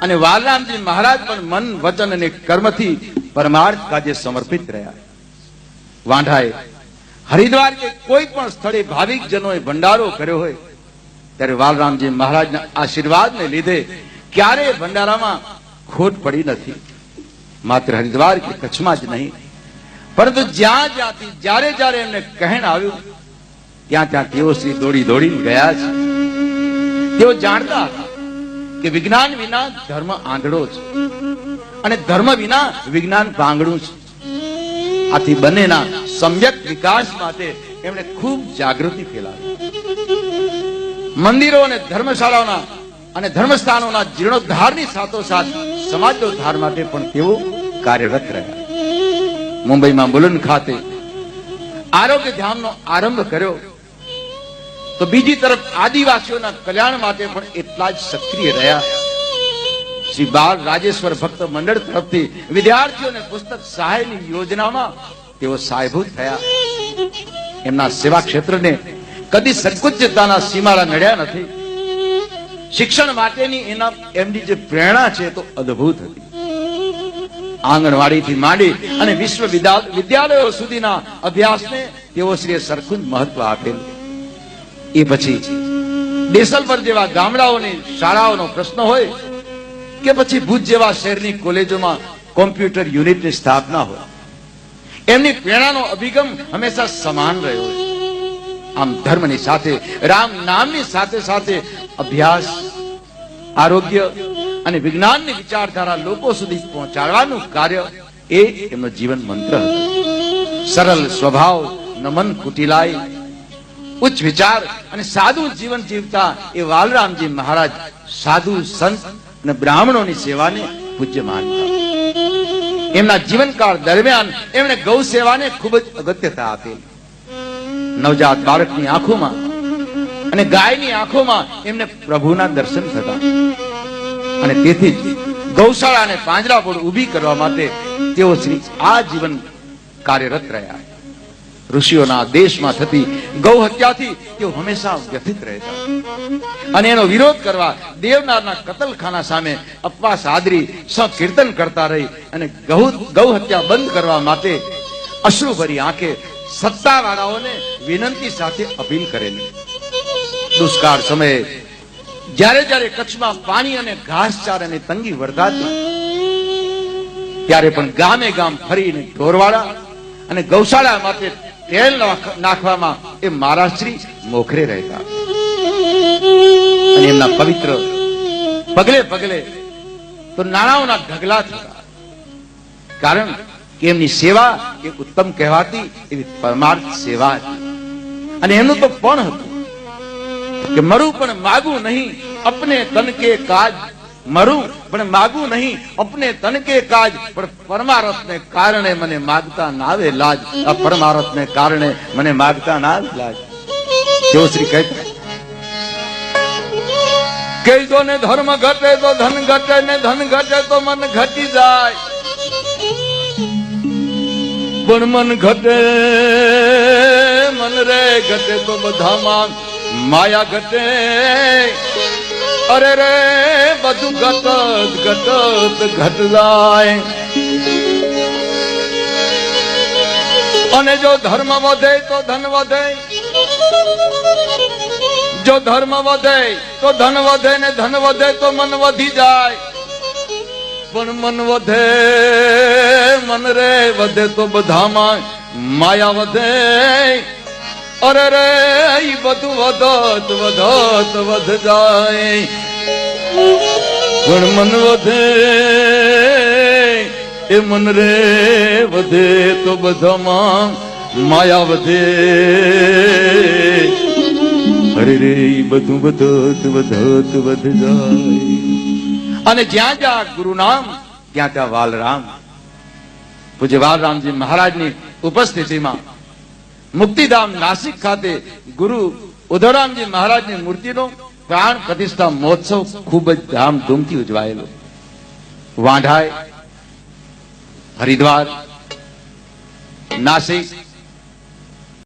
અને વાલરામજી મહારાજ પણ મન વચન અને કર્મથી પરમાર્થ કાજે સમર્પિત રહ્યા. વાંઢાએ હરિદ્વાર કે કોઈ પણ સ્થળે ભાવિક જનોએ ભંડારો કર્યો હોય ત્યારે વાલરામજી મહારાજના આશીર્વાદને લીધે ક્યારેય ભંડારામાં ખોટ પડી નથી. માત્ર હરિદ્વાર કે કચ્છમાં જ નહીં, પરંતુ જ્યાં જ્યાંથી જ્યારે જ્યારે એમને કહેણ આવ્યું ત્યાં ત્યાં તેઓ શ્રી દોડી દોડીને ગયા છે. તેઓ જાણતા હતા કે વિજ્ઞાન વિના ધર્મ આંધળો છે અને ધર્મ વિના વિજ્ઞાન પાંગડું છે. આથી બંનેના સમ્યક વિકાસ માટે એમણે ખૂબ જાગૃતિ ફેલાવી. મંદિરો અને ધર્મશાળાઓના અને ધર્મસ્થાનોના જીર્ણોદ્ધારની સાથોસાથ સમાજોદ્ધાર માટે પણ તેઓ કાર્યરત રહ્યા. મુંબઈમાં મુલુંડ ખાતે આરોગ્ય ધામનો આરંભ કર્યો તો બીજી તરફ આદિવાસીઓના કલ્યાણ માટે પણ એટલા જ સક્રિય રહ્યા. શ્રી બાળ રાજેશ્વર ભક્ત મંડળ તરફથી વિદ્યાર્થીઓને પુસ્તક સહાયની યોજનામાં તેઓ સહાયભૂત થયા. એમના સેવા ક્ષેત્રને કદી સંકુચિતતાના સીમાડા નડ્યા નથી. શિક્ષણ માટેની એમની જે પ્રેરણા છે તો અદ્ભુત હતી. આંગણવાડીથી માંડી અને વિશ્વવિદ્યાલયો સુધીના અભ્યાસને તેઓ શ્રીએ સરખું જ મહત્વ આપેલું. એ પછી દેસલપર જેવા ગામડાઓની શાળાઓનો પ્રશ્ન હોય કે પછી ભુજ જેવા શહેરની કોલેજોમાં કોમ્પ્યુટર યુનિટની સ્થાપના હોય, એમની પ્રેરણાનો અભિગમ હંમેશા સમાન રહ્યો છે. આમ ધર્મની સાથે રામ નામની સાથે સાથે અભ્યાસ, આરોગ્ય અને વિજ્ઞાનની વિચારધારા લોકો સુધી પહોંચાડવાનું કાર્ય એ એમનો જીવન મંત્ર હતો. સરળ સ્વભાવ, નમન કુટિલાય, ઉચ્ચ વિચાર અને સાદું જીવન જીવતા એ વાલરામજી મહારાજ સાધુ સંત અને બ્રાહ્મણોની સેવાને પૂજ્ય માનતા. એમના જીવનકાળ દરમિયાન એમણે ગૌ સેવાને ખૂબ જ અગત્યતા આપી. નવજાત બાળકની આંખોમાં અને ગાયની આંખોમાં એમને પ્રભુના દર્શન થતા અને તેથી જ ગૌશાળા અને પાંજરાપોળ ઊભી કરવા માટે તેઓ શ્રી આ જીવન કાર્યરત રહ્યા. ઋષિઓના દેશમાં થતી ગૌ હત્યાથી તેઓ હંમેશા વ્યથિત રહેતા અને એનો વિરોધ કરવા દેવનારના કતલખાના સામે અપવાસ આદરી સંકીર્તન કરતા રહી અને ગૌ હત્યા બંધ કરવા માટે અશ્રુભરી આંખે સત્તાવાળાઓને વિનંતી સાથે અપીલ કરેલી. દુષ્કાળ સમયે જ્યારે જ્યારે કચ્છમાં પાણી અને ઘાસચારાની તંગી વર્તાતી ત્યારે પણ ગામે ગામ ફરીને ઢોરવાડા અને ગૌશાળા માટે તેલ નાખવામાં એ મહારાજશ્રી મોખરે રહેતા અને એમના પવિત્ર પગલે પગલે તો નાણાઓના ઢગલા થતા. કારણ કે એમની સેવા એ ઉત્તમ કહેવાતી એવી પરમાર્થ સેવા હતી. અને એમનું તો પણ હતું કે મરું પણ માગું નહીં અપને તન કે કાજ, મરું પણ માગું નહીં અપને તન કે કાજ, પણ પરમાર્થને કારણે મને માગતા ના આવે લાજ. આ પરમાર્થને કારણે મને માગતા ના આવે લાજ. તેઓ શ્રી કહેતા કે જો ને ધર્મ ઘટે તો ધન ઘટે, ને ધન ઘટે તો મન ઘટી જાય. પણ મન ઘટે મન રે ઘટે તો બધામાં માયા ઘટે. અરે રે બધું ઘટત ઘટ જાય. અને જો ધર્મ વધે તો ધન વધે, જો ધર્મ વધે તો ધન વધે, ને ધન વધે તો મન વધી જાય. પણ મન વધે મન રે વધે તો બધામાં માયા વધે. અરે રે બધું વધત વધત વધ જાય. પણ મન વધે એ મન રે વધે તો બધામાં માયા વધે. અરે રે બધું વધત વધત વધ જાય. અને જ્યાં જ્યાં ગુરુ નામ ત્યાં ત્યાં વાલરામ. પૂજ્ય વાલરામજી મહારાજની ઉપસ્થિતિમાં મુક્તિધામ નાસિક ખાતે ગુરુ ઉધવરામજી મહારાજની મૂર્તિનો પ્રાણ પ્રતિષ્ઠા મહોત્સવ ખૂબ જ ધામધૂમથી ઉજવાયેલો. વાંઢાય, હરિદ્વાર, નાસિક